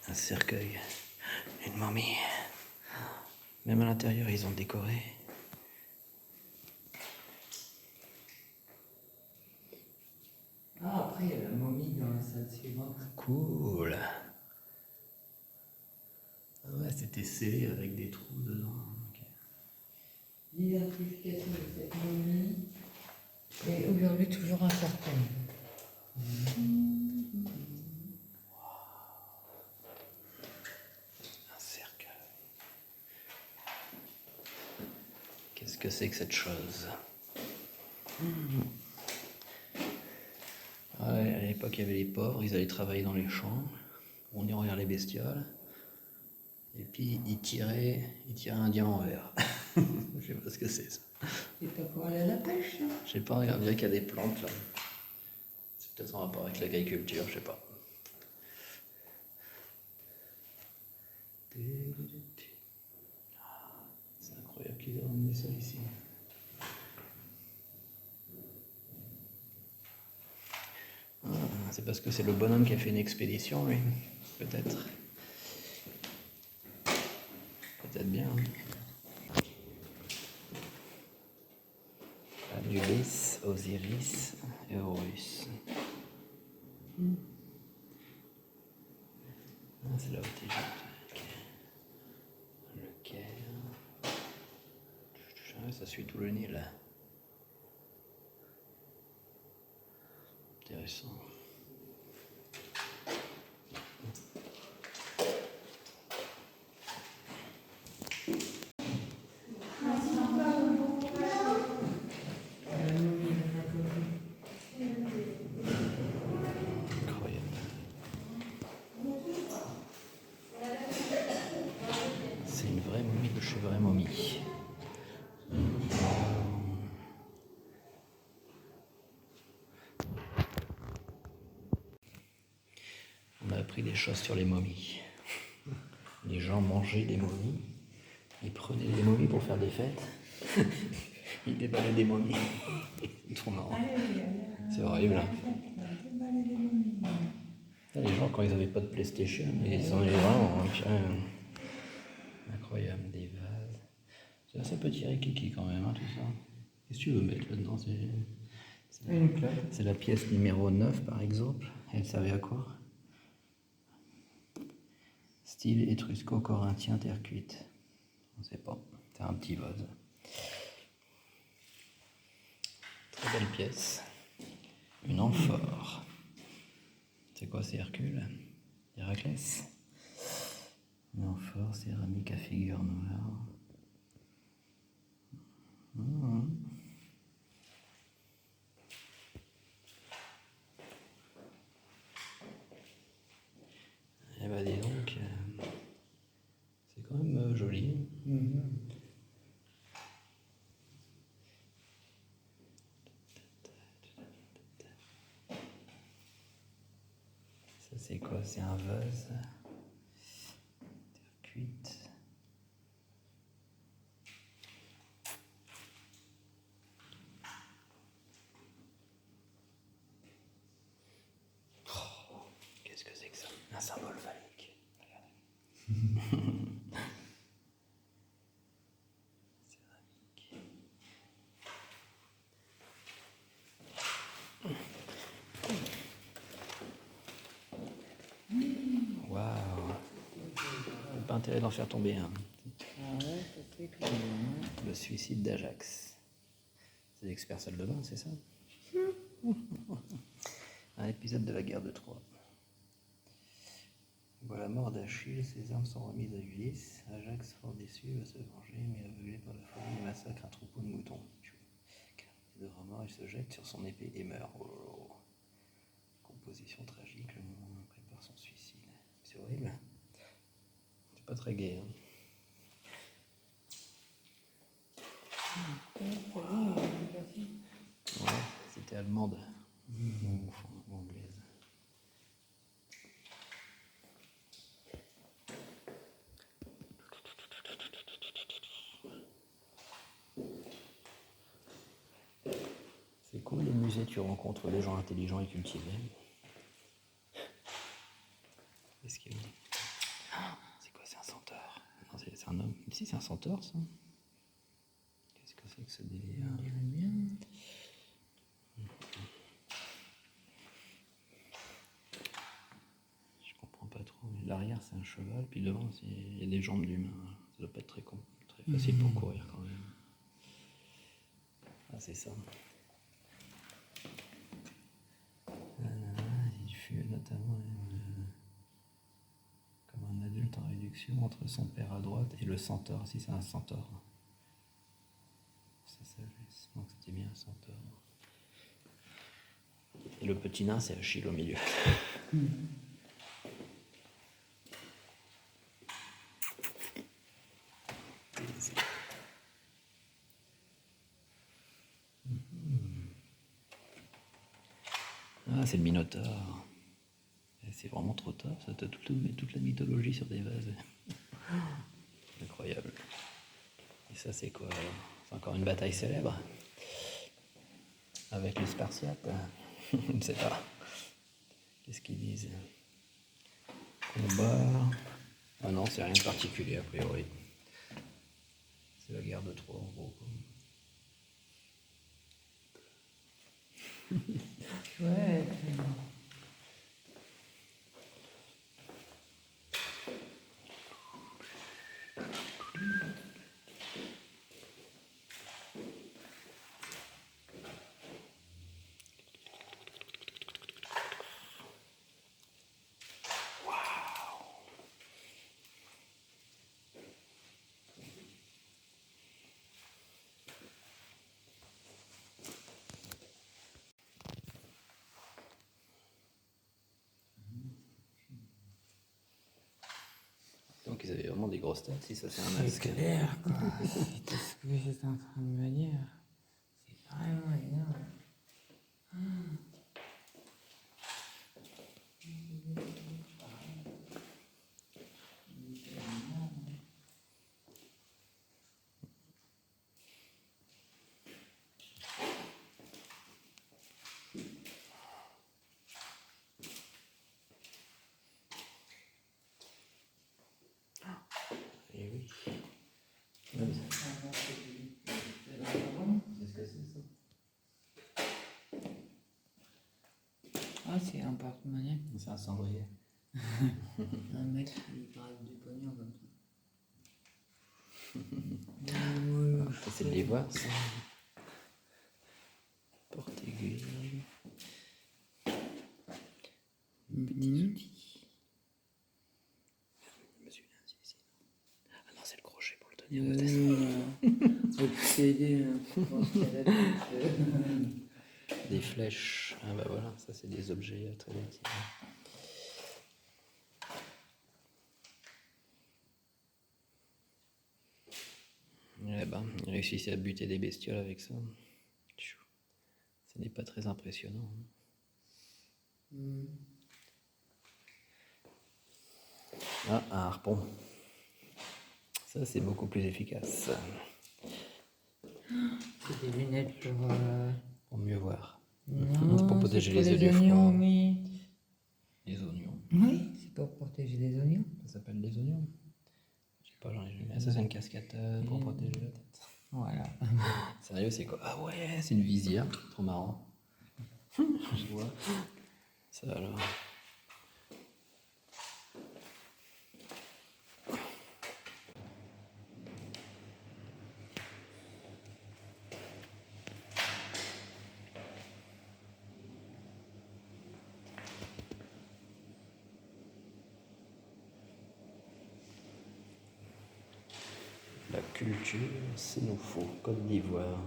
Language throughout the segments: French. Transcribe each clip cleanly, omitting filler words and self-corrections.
Un cercueil, une momie. Même à l'intérieur, ils ont décoré. Ah, après, il y a la momie dans la salle suivante. Cool. Ah ouais, c'était scellé avec des trous dedans. Okay. L'identification de cette momie est aujourd'hui toujours incertaine. Un cercueil. Qu'est-ce que c'est que cette chose? Ouais, à l'époque, il y avait les pauvres, ils allaient travailler dans les champs. On y regarde les bestioles. Et puis, ils tiraient un diamant vert. Je sais pas ce que c'est, ça. C'est pas pour aller à la pêche, ça? Je sais pas, regarde, il y a des plantes, là. C'est peut-être en rapport avec l'agriculture, je sais pas. C'est incroyable qu'ils aient ramené ça ici. Ah, c'est parce que c'est le bonhomme qui a fait une expédition, lui. Peut-être. Peut-être bien. Anubis, Osiris et Horus. Ah, c'est là où t'es juste. Le Caire. Ça suit tout le Nil. Intéressant. Incroyable. C'est une vraie momie de chez vraie momie. On a appris des choses sur les momies. Les gens mangeaient des momies. Ils prenaient des momies pour faire des fêtes. Ils déballaient des momies. C'est trop marrant. C'est horrible. Hein. Les gens, quand ils n'avaient pas de PlayStation, ils en avaient vraiment. Incroyable, des vases. C'est assez petit rikiki quand même, hein, tout ça. Qu'est-ce que tu veux mettre là-dedans? C'est la pièce numéro 9, par exemple. Elle servait à quoi? Style étrusco-corinthien, terre cuite. On ne sait pas. C'est un petit vase. Très belle pièce. Une amphore. C'est quoi, c'est Hercule? Héraclès? Une amphore, céramique à figure noire. Eh ben dis donc, c'est quand même joli. Ça c'est quoi? C'est un vase. Terre cuite. Oh, qu'est-ce que c'est que ça? Un symbole phallique. Regardez. Waouh! Pas intérêt d'en faire tomber un. Le suicide d'Ajax. C'est l'expert salle de bain, c'est ça? Un épisode de la guerre de Troie. Voilà la mort d'Achille, ses armes sont remises à Ulysse. Ajax, fort déçu, va se venger, mais aveuglé par la folie, il massacre un troupeau de moutons. De remords, il se jette sur son épée et meurt. Oh. Composition tragique, le monde prépare son suicide. C'est horrible. C'est pas très gai. Hein. Ouais, c'était allemande. Ou anglaise. C'est cool, les musées, tu rencontres des gens intelligents et cultivés. Qu'est-ce qu'il y a? C'est quoi, c'est un centaure? Non, c'est un homme. Si, c'est un centaure, ça. Qu'est-ce que c'est que ce délire? On dirait bien. Je comprends pas trop. L'arrière, c'est un cheval, puis devant, il y a des jambes d'humain. Ça doit pas être très facile pour courir quand même. Ah, c'est ça. Il fut notamment comme un adulte en réduction entre son père à droite et le centaure. Si, c'est un centaure. Sa sagesse. Donc c'était bien un centaure. Et le petit nain, c'est Achille au milieu. Ah, c'est le Minotaure. Et c'est vraiment trop top, ça. T'as toute la mythologie sur des vases. Incroyable. Et ça, c'est quoi alors? C'est encore une bataille célèbre avec les Spartiates. Je ne sais pas. Qu'est-ce qu'ils disent? Combat. Ah non, c'est rien de particulier a priori. C'est la guerre de Troie en gros. Ouais. Donc ils avaient vraiment des grosses têtes, si ça c'est un C'est masque. clair, quoi. C'est tout ce que j'étais en train de me dire. C'est vraiment énorme. Et oui. C'est Qu'est-ce que c'est ça? Ah, c'est un porte-monnaie. C'est un cendrier. Un mec qui parle du pognon comme ça. Ça c'est de l'ivoire ça. Porte-aiguille. Petits outils. Monsieur l'inci ici. Ah non, c'est le crochet pour le tenir de tête. Obsédé, je pense qu'elle a Des flèches. Ah bah voilà, ça c'est des objets très utiles. Eh ben, il réussissait à buter des bestioles avec ça. Ce n'est pas très impressionnant. Ah, un harpon. Ça, c'est beaucoup plus efficace. C'est des lunettes Pour mieux voir. Non, C'est pour c'est protéger pour les yeux les du oignons, froid. oui. Les oignons. Oui, c'est pour protéger les oignons. Ça s'appelle des oignons. Je sais pas, j'en ai jamais. Ah, ça, c'est une casquette pour protéger la tête. Voilà. Sérieux, c'est quoi? Ah ouais, c'est une visière. Trop marrant. Je vois. Ça alors. La culture, c'est nous faut. Côte d'Ivoire.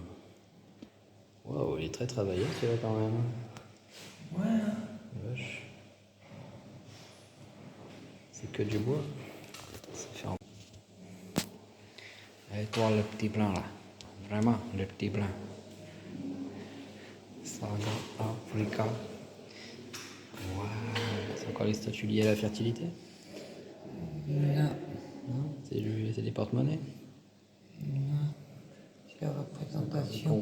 Waouh, il est très travaillé celui-là quand même. Ouais. Vache. C'est que du bois. Ça fait un... Et toi le petit blanc là. Vraiment, le petit blanc. Saga Africa. Waouh. C'est encore les statues liées à la fertilité? Non. Non, c'est des porte-monnaies. Non. C'est la représentation.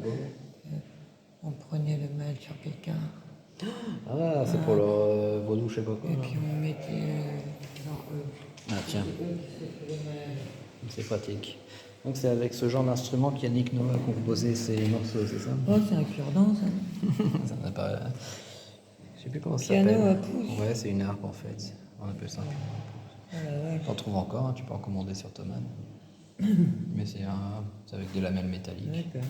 On prenait le mal sur quelqu'un. Ah, c'est pour le vaudou, je sais pas quoi. Et Là. puis on mettait dans eux. Ah Tiens, c'est pratique. Donc c'est avec ce genre d'instrument qu'Yannick Noah a composé ses morceaux, c'est ça? Oh, c'est un cure-dent, ça. Ça n'a pas... Je sais plus comment ça Piano s'appelle. à pouce. Ouais, c'est une harpe en fait. On appelle ça un piano à pouce. Ah la vache. T'en trouves encore, hein, tu peux en commander sur Thomann. Mais c'est avec des lamelles métalliques. D'accord.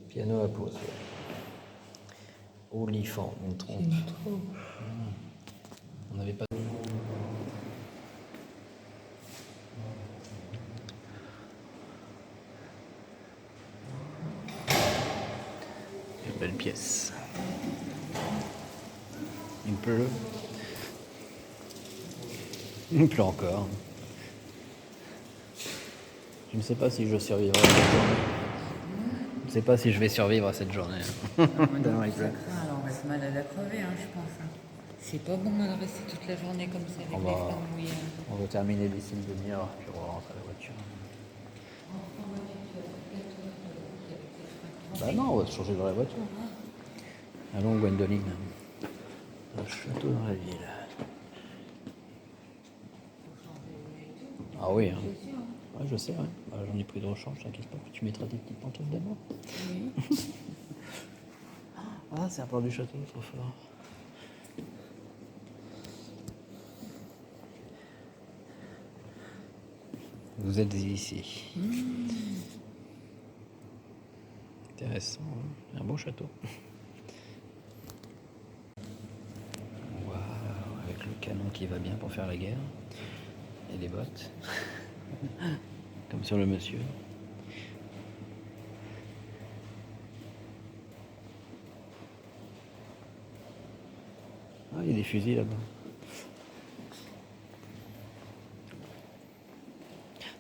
Piano à pause. Olifant, une trompe. J'aime trop. On n'avait pas. Une belle pièce. Il pleut. Il pleut encore. Je ne sais pas si je survivrai à cette journée. Je ne sais pas si je vais survivre à cette journée. Tellement il pleut. Alors on va se mal à la crever, hein, je pense. Hein. C'est pas bon de rester toute la journée comme ça avec On les va- flammes mouillées. On va terminer d'ici une demi-heure, puis on va rentrer à la voiture. Bah non, on va se changer dans la voiture. Allons, Gwendoline. Un château dans la ville. Ah oui, hein. Ouais, je sais, ouais. Bah, j'en ai pris de rechange, t'inquiète pas. Tu mettras tes petites pantoufles d'abord. Oui. Ah, c'est un plan du château, trop fort. Vous êtes ici. Intéressant, hein. Un beau château. Waouh, avec le canon qui va bien pour faire la guerre. Et les bottes. Comme sur le monsieur. Ah, il y a des fusils là-bas.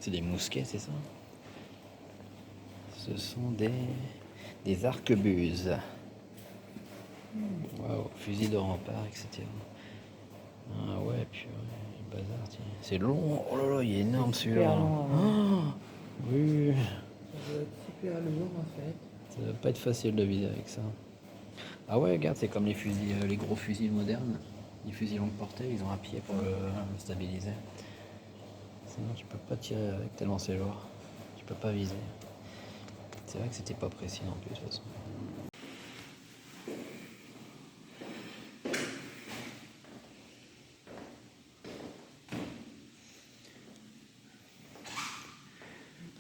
C'est des mousquets, c'est ça? Ce sont des arquebuses. Waouh, fusils de rempart, etc. Ah ouais, puis le bazar, tiens. C'est long, oh là là, il est énorme celui-là. Super long, Ah, oui, Ça doit être super lourd en fait. ça va pas être facile de viser avec ça. Ah ouais, regarde, c'est comme les fusils, les gros fusils modernes. Les fusils longue portée, ils ont un pied pour le stabiliser. Sinon, tu peux pas tirer avec tellement c'est lourd. Tu peux pas viser. C'est vrai que c'était pas précis non plus de toute façon.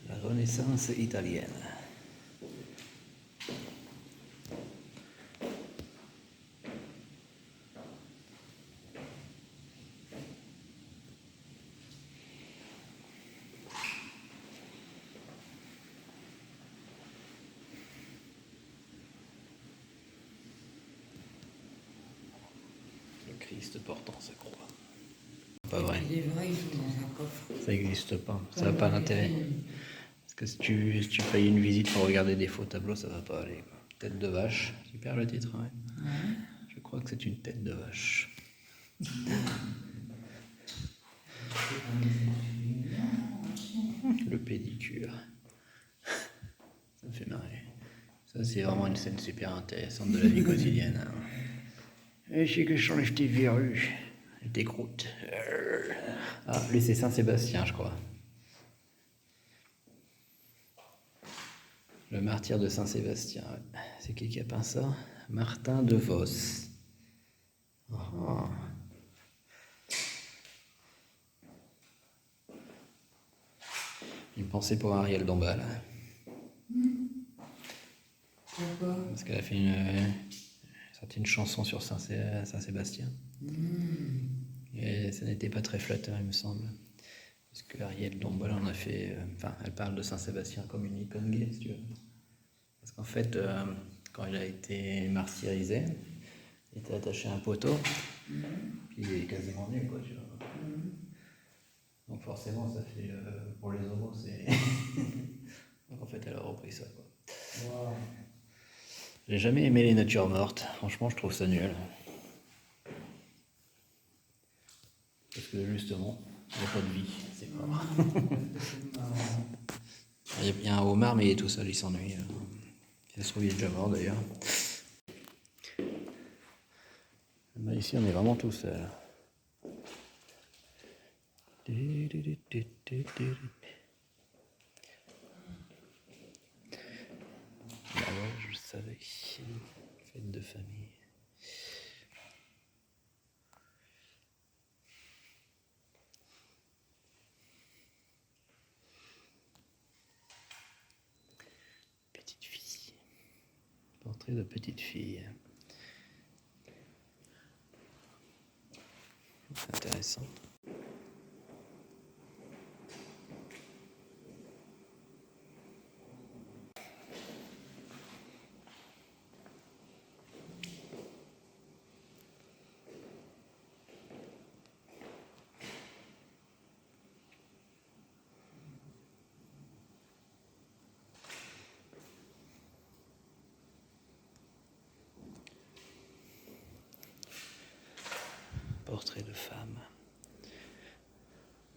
La Renaissance italienne. Le Christ portant sa croix. Pas vrai. Il est vrai, ils sont dans un coffre. Ça n'existe pas. Ça n'a pas d'intérêt. Parce que si tu payes une visite pour regarder des faux tableaux, ça va pas aller. Quoi. Tête de vache. Super le titre, ouais. Je crois que c'est une tête de vache. Le pédicure. Ça me fait marrer. Ça, c'est vraiment une scène super intéressante de la vie quotidienne. Hein. Et je sais que je change tes verrues, tes croûtes. Ah, lui, c'est Saint-Sébastien, je crois. Le martyr de Saint-Sébastien. Ouais. C'est qui a peint ça? Martin de Vos. Oh. Une pensée pour Ariel Dombal. Pourquoi? Parce qu'elle a fait sorti une chanson sur Saint-Sébastien. Et ça n'était pas très flatteur, il me semble. Parce que Ariel Dombal en a fait... elle parle de Saint-Sébastien comme une icône gay, si tu veux. Parce qu'en fait, quand il a été martyrisé, il était attaché à un poteau, puis il est quasiment nu, quoi, tu vois. Donc forcément, ça fait... pour les homos, c'est... Donc en fait, elle a repris ça, quoi. Wow. J'ai jamais aimé les natures mortes. Franchement, je trouve ça nul. Parce que justement, il n'y a pas de vie, c'est mort. Il y a un homard, mais il est tout seul, il s'ennuie. Il se trouve, il est déjà mort d'ailleurs. Bah, ici, on est vraiment tout seul. Ah ouais, je savais. Fête de famille. Petite fille. Portrait de petite fille. C'est intéressant. Portrait de femme.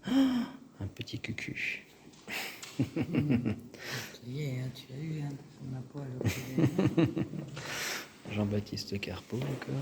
Ah, un petit cucu. Ça y est, hein, tu as eu un poil. Jean-Baptiste Carpeau encore.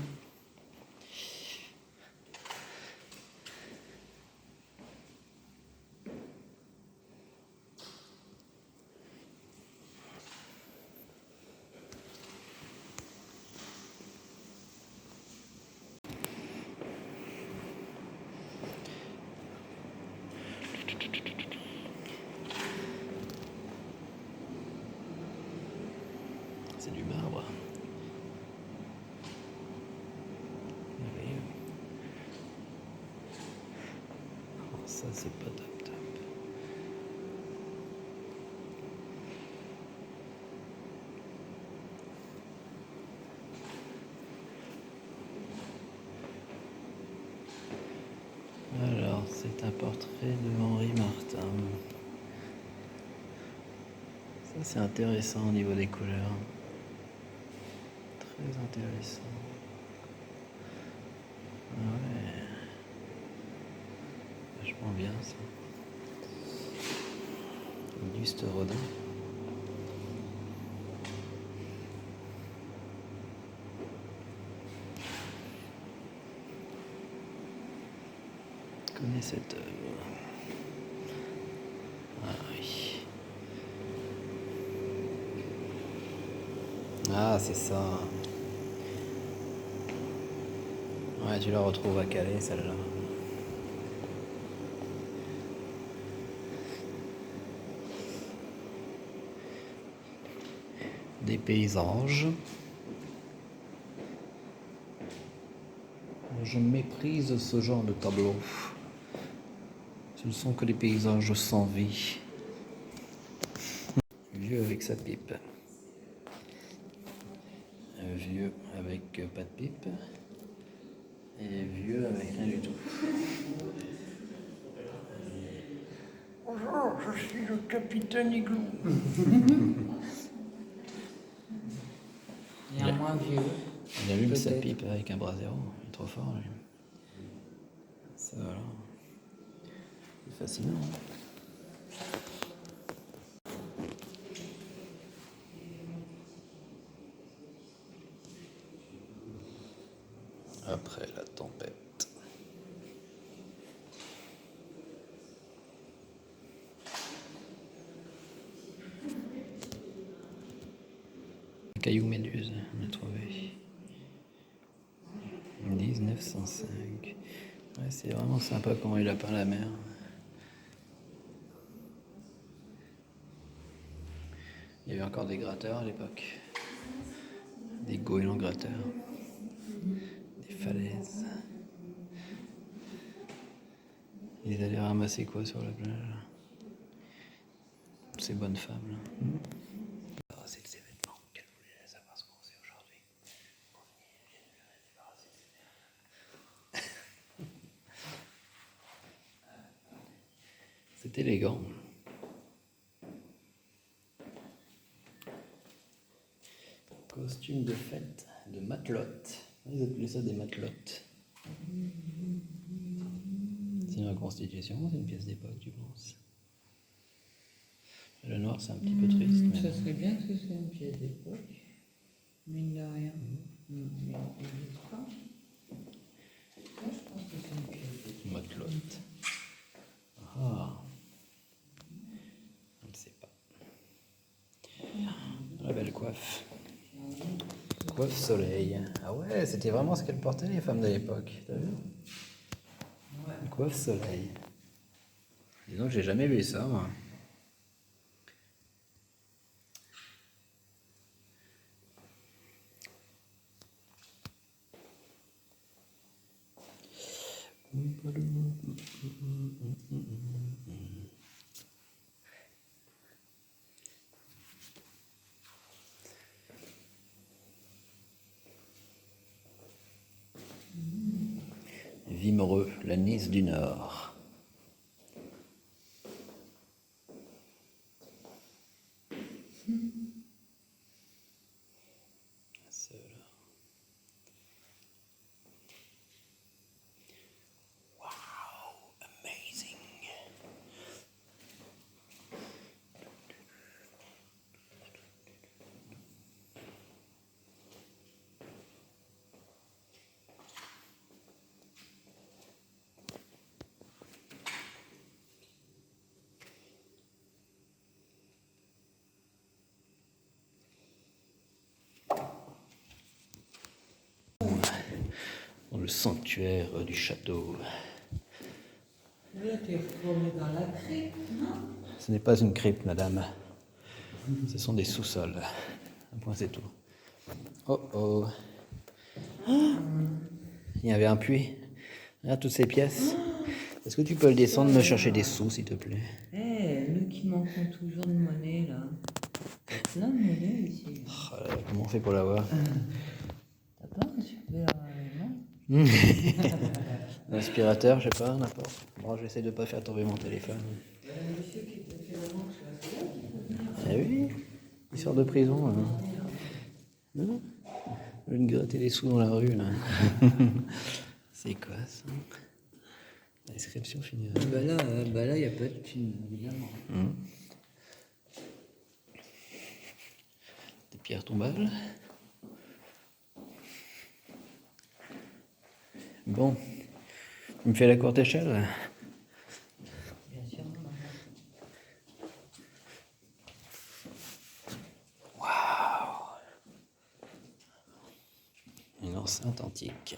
C'est du marbre. Merveilleux. Oh, ça, c'est pas top top. Alors, c'est un portrait de Henri Martin. Ça, c'est intéressant au niveau des couleurs. Très intéressant. Ah ouais. Vachement bien ça. Auguste Rodin. Je connais cette œuvre. Ah oui. Ah, c'est ça. Ouais, tu la retrouves à Calais, celle-là. Des paysages. Je méprise ce genre de tableau. Ce ne sont que des paysages sans vie. Vieux avec sa pipe. Vieux avec pas de pipe. Et vieux avec rien du tout. Bonjour, je suis le capitaine Igloo. Il y a moins vieux. Il allume sa pipe avec un brasero. Il est trop fort, lui. Ça, voilà. C'est fascinant. Après la tempête. Caillou Méduse, on a trouvé. 1905. Ouais, c'est vraiment sympa comment il a peint la mer. Il y avait encore des gratteurs à l'époque. Des goélands gratteurs. Des falaises. Ils allaient ramasser quoi sur la plage? Ces bonnes femmes là. Ah, c'est les événements qu'elle voulait savoir ce qu'on sait aujourd'hui. C'est élégant. Costume de fête de matelote. Ils appelaient ça des matelotes. C'est une reconstitution, c'est une pièce d'époque, tu penses? Le noir, c'est un petit peu triste. Mais Ça serait bien que ce soit une pièce d'époque. Mine de rien. Mais ils disent pas. Coiffe soleil. Ah ouais, c'était vraiment ce qu'elles portaient les femmes de l'époque. T'as vu? Coiffe soleil. Dis donc, j'ai jamais vu ça, moi. Vimereux, la Nice du Nord. Wow, amazing. Dans le sanctuaire du château. Là, t'es retourné dans la crypte, non? Ce n'est pas une crypte, madame. Ce sont des sous-sols. Un point, c'est tout. Oh oh. Il y avait un puits. Regarde toutes ces pièces. Est-ce que tu peux le descendre, me chercher des sous, s'il te plaît? Nous qui manquons toujours de monnaie, là. Il y a plein de monnaie ici. Oh là là, comment on fait pour l'avoir? T'as pas un super aimant? L'aspirateur, je sais pas, n'importe. Bon, j'essaie de pas faire tomber mon téléphone. Le monsieur qui t'a fait la manche, là, c'est là qu'il faut venir. Eh oui, il sort de prison. Non, je vais me gratter les sous dans la rue, là. C'est quoi, ça? La description finit. Bah là, il n'y a pas de thune, évidemment. Des pierres tombales. Bon, tu me fais la courte échelle? Bien sûr, maman. Waouh! Une enceinte antique.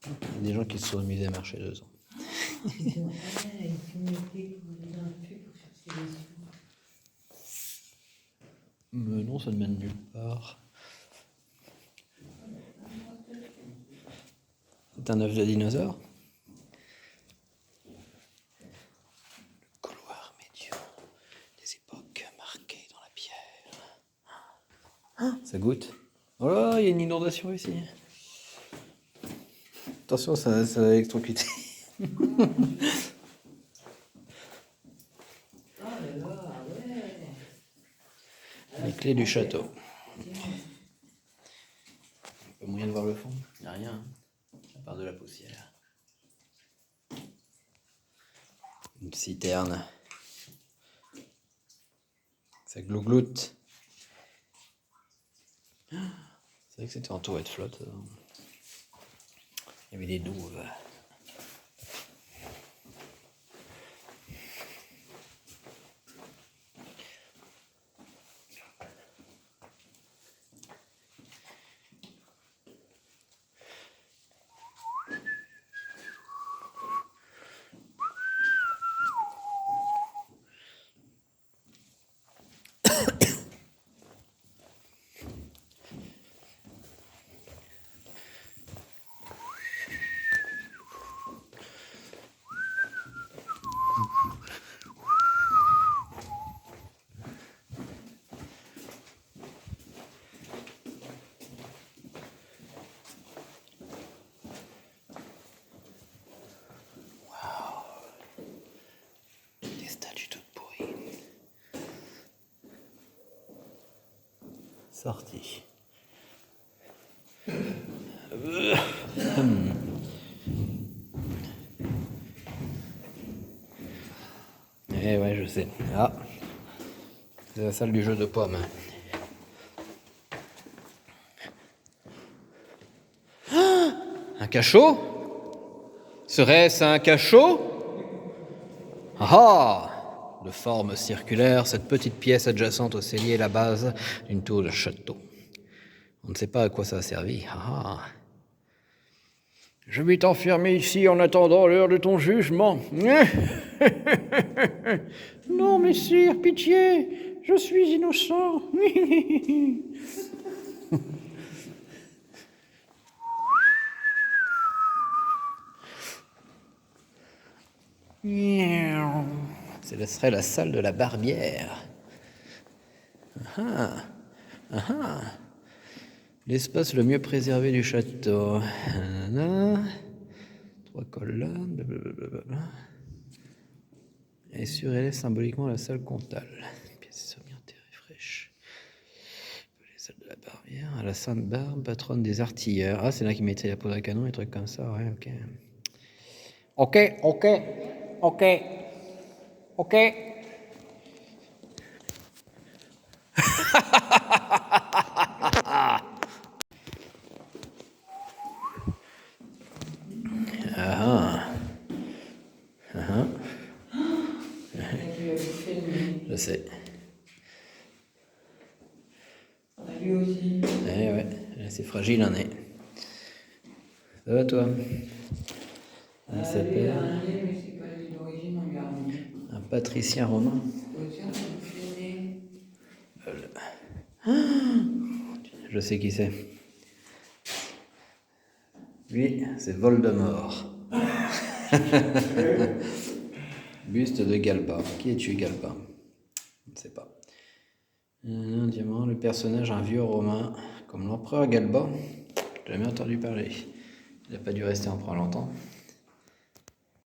Il y a des gens qui se sont amusés à marcher dedans. Ils ont une épée pour aller dans le puits pour chercher les sous. Mais non, ça ne mène nulle part. C'est un œuf de dinosaure? Le couloir médian des époques marquées dans la pierre. Ah, ça goûte. Oh là, il y a une inondation ici. Attention, ça va électrocuter. Les clés du château. Pas moyen de voir le fond? Il n'y a rien. À part de la poussière. Une citerne. Ça glougloute. C'est vrai que c'était entouré de flotte. Il y avait des douves. Des statues toutes pourries. Sortie. Eh ouais, je sais. Ah, c'est la salle du jeu de pommes. Ah, un cachot? Serait-ce un cachot? Ah, De forme circulaire, cette petite pièce adjacente au cellier est la base d'une tour de château. On ne sait pas à quoi ça a servi. Ah. Je vais t'enfermer ici en attendant l'heure de ton jugement. Non, messire, pitié, je suis innocent. Ce serait la salle de la barbière. Ah, ah, ah. L'espace le mieux préservé du château. Trois colonnes, blablabla. Et surélève symboliquement la salle comtale. Pièce orientée et fraîche. Les salles de la barbière. À la Sainte Barbe, patronne des artilleurs. Ah, c'est là qu'ils mettaient la poudre à canon et trucs comme ça, ouais, ok. Ok. Je sais. Lui aussi. Ouais, c'est fragile, hein, est. Ça va, toi? Il s'appelle Mais c'est pas lui d'origine, on lui a ramené. un patricien romain. Tiens, c'est fini. Je sais qui c'est. Lui, c'est Voldemort. Buste de Galba. Qui es-tu, Galba? Je ne sais pas. Un diamant, le personnage, un vieux romain, comme l'empereur Galba. J'ai jamais entendu parler. Il n'a pas dû rester empereur longtemps.